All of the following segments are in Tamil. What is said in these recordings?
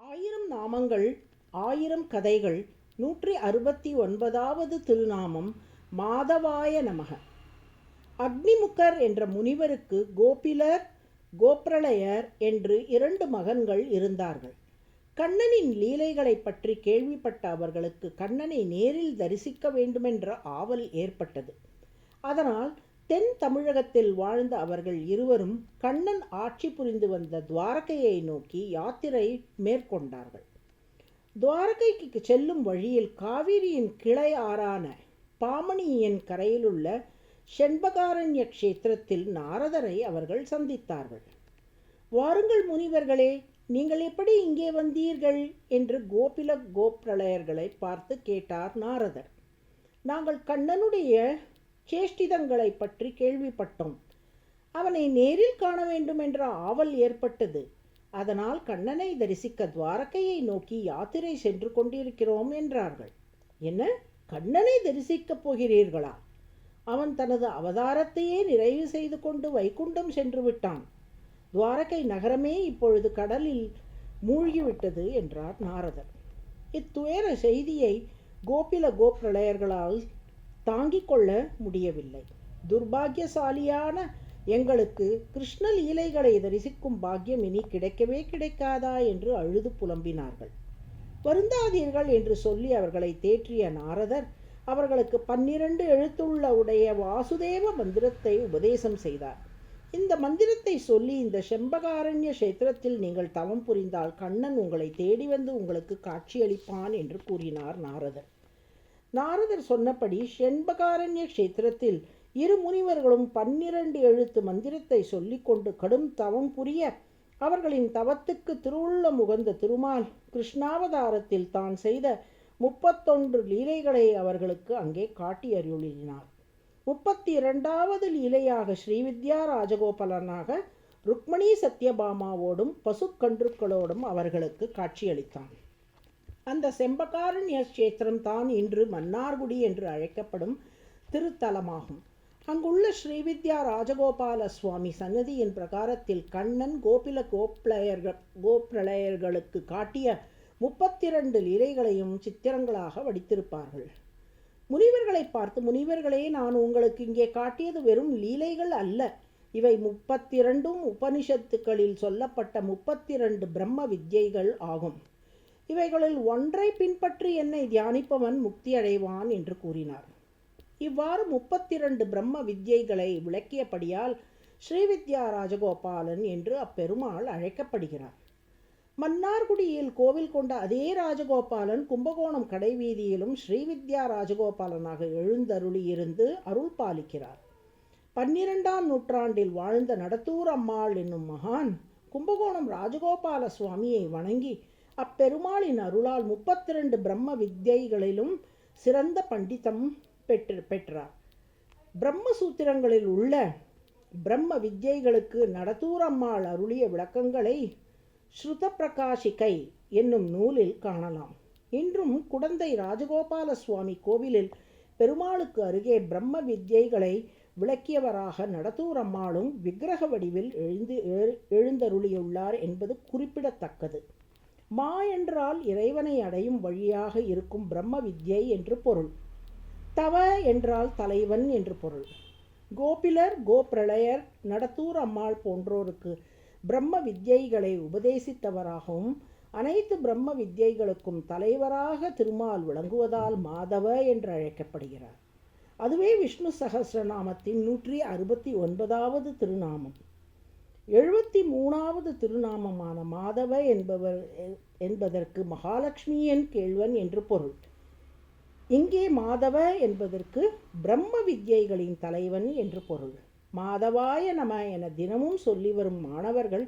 ஆயிரம் நாமங்கள் ஆயிரம் கதைகள் 169வது திருநாமம் மாதவாய நமக. அக்னிமுகர் என்ற முனிவருக்கு கோபிலர் கோப்ரளையர் என்று 2 மகன்கள் இருந்தார்கள். கண்ணனின் லீலைகளை பற்றி கேள்விப்பட்ட அவர்களுக்கு கண்ணனை நேரில் தரிசிக்க வேண்டுமென்ற ஆவல் ஏற்பட்டது. அதனால் தென் தமிழகத்தில் வாழ்ந்த அவர்கள் இருவரும் கண்ணன் ஆட்சி புரிந்து வந்த துவாரகையை நோக்கி யாத்திரை மேற்கொண்டார்கள். துவாரகைக்கு செல்லும் வழியில் காவிரியின் கிளை ஆறான பாமணியின் கரையிலுள்ள ஷண்பகாரண்ய க்ஷேத்திரத்தில் நாரதரை அவர்கள் சந்தித்தார்கள். வாருங்கள் முனிவர்களே, நீங்கள் எப்படி இங்கே வந்தீர்கள் என்று கோபில கோப்ரளையர்களை பார்த்து கேட்டார் நாரதர். நாங்கள் கண்ணனுடைய சேஷ்டிதங்களை பற்றி கேள்விப்பட்டோம். அவனை நேரில் காண வேண்டும் என்ற ஆவல் ஏற்பட்டது. அதனால் கண்ணனை தரிசிக்க துவாரகையை நோக்கி யாத்திரை சென்று கொண்டிருக்கிறோம் என்றார்கள். என்ன, கண்ணனை தரிசிக்கப் போகிறீர்களா? அவன் தனது அவதாரத்தையே நிறைவு செய்து கொண்டு வைகுண்டம் சென்று விட்டான். துவாரகை நகரமே இப்பொழுது கடலில் மூழ்கிவிட்டது என்றார் நாரதர். இத்துயர செய்தியை கோபில கோப்ரளையர்களால் தாங்கிக் கொள்ள முடியவில்லை. துர்பாகியசாலியான எங்களுக்கு கிருஷ்ண லீலைகளை தரிசிக்கும் பாக்கியம் இனி கிடைக்கவே கிடைக்காதா என்று அழுது புலம்பினார்கள். வருந்தாதீர்கள் என்று சொல்லி அவர்களை தேற்றிய நாரதர் அவர்களுக்கு 12 எழுத்துள்ள உடைய வாசுதேவ மந்திரத்தை உபதேசம் செய்தார். இந்த மந்திரத்தை சொல்லி இந்த ஷண்பகாரண்ய கஷேத்திரத்தில் நீங்கள் தவம் புரிந்தால் கண்ணன் உங்களை தேடி வந்து உங்களுக்கு காட்சியளிப்பான் என்று கூறினார் நாரதர். நாரதர் சொன்னபடி ஷண்பகாரண்ய கஷேத்திரத்தில் 2 முனிவர்களும் 12 எழுத்து மந்திரத்தை சொல்லிக்கொண்டு கடும் தவம் புரிய அவர்களின் தவத்துக்கு திருவுள்ள முகந்த திருமால் கிருஷ்ணாவதாரத்தில் தான் செய்த 31 லீலைகளை அவர்களுக்கு அங்கே காட்டி அருளினார். 32வது லீலையாக ஸ்ரீவித்யா ராஜகோபாலனாக ருக்மணி சத்யபாமாவோடும் பசுக்கன்றுக்களோடும் அவர்களுக்கு காட்சியளித்தான். அந்த செம்பகாரண்ய கஷேத்திரம் தான் இன்று மன்னார்குடி என்று அழைக்கப்படும் திருத்தலமாகும். அங்குள்ள ஸ்ரீவித்யா ராஜகோபால சுவாமி சன்னதியின் பிரகாரத்தில் கண்ணன் கோபில கோப்ரளையர்களுக்கு காட்டிய 32 லீலைகளையும் சித்திரங்களாக வடித்திருப்பார்கள். முனிவர்களை பார்த்து, முனிவர்களே, நான் உங்களுக்கு இங்கே காட்டியது வெறும் லீலைகள் அல்ல. இவை 32 உபனிஷத்துக்களில் சொல்லப்பட்ட 32 பிரம்ம வித்யைகள் ஆகும். இவைகளில் ஒன்றை பின்பற்றி என்னை தியானிப்பவன் முக்தி அடைவான் என்று கூறினார். இவ்வாறு 32 பிரம்ம வித்யைகளை விளக்கியபடியால் ஸ்ரீவித்யா ராஜகோபாலன் என்று அப்பெருமாள் அழைக்கப்படுகிறார். மன்னார்குடியில் கோவில் கொண்ட அதே ராஜகோபாலன் கும்பகோணம் கடைவீதியிலும் ஸ்ரீவித்யா ராஜகோபாலனாக எழுந்தருளியிருந்து அருள் பாலிக்கிறார். 12ஆம் நூற்றாண்டில் வாழ்ந்த நடத்தூர் அம்மாள் என்னும் மகான் கும்பகோணம் ராஜகோபால சுவாமியை வணங்கி அப்பெருமாளின் அருளால் 32 பிரம்ம வித்யைகளிலும் சிறந்த பண்டிதம் பெற்றார். பிரம்மசூத்திரங்களில் உள்ள பிரம்ம வித்யைகளுக்கு நடத்தூர் அம்மாள் அருளிய விளக்கங்களை ஸ்ருத பிரகாஷிகை என்னும் நூலில் காணலாம். இன்றும் குடந்தை ராஜகோபால சுவாமி கோவிலில் பெருமாளுக்கு அருகே பிரம்ம வித்யைகளை விளக்கியவராக நடத்தூர் அம்மாளும் விக்கிரக வடிவில் எழுந்தருளியுள்ளார் என்பது குறிப்பிடத்தக்கது. மா என்றால் இறைவனை அடையும் வழியாக இருக்கும் பிரம்ம வித்யை என்று பொருள். தவ என்றால் தலைவன் என்று பொருள். கோபிலர் கோப்ரளையர் நடத்தூர் அம்மாள் போன்றோருக்கு பிரம்ம வித்யைகளை உபதேசித்தவராகவும் அனைத்து பிரம்ம வித்யைகளுக்கும் தலைவராக திருமால் விளங்குவதால் மாதவ என்று அழைக்கப்படுகிறார். அதுவே விஷ்ணு சகஸ்ரநாமத்தின் 169வது திருநாமம். 73வது திருநாமமான மாதவ என்பதற்கு மகாலட்சுமியின் கேள்வன் என்று பொருள். இங்கே மாதவ என்பதற்கு பிரம்ம வித்யைகளின் தலைவன் என்று பொருள். மாதவாய நம என தினமும் சொல்லி வரும் மாணவர்கள்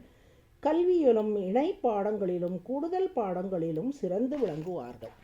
கல்வியிலும் இணை பாடங்களிலும் கூடுதல் பாடங்களிலும் சிறந்து விளங்குவார்கள்.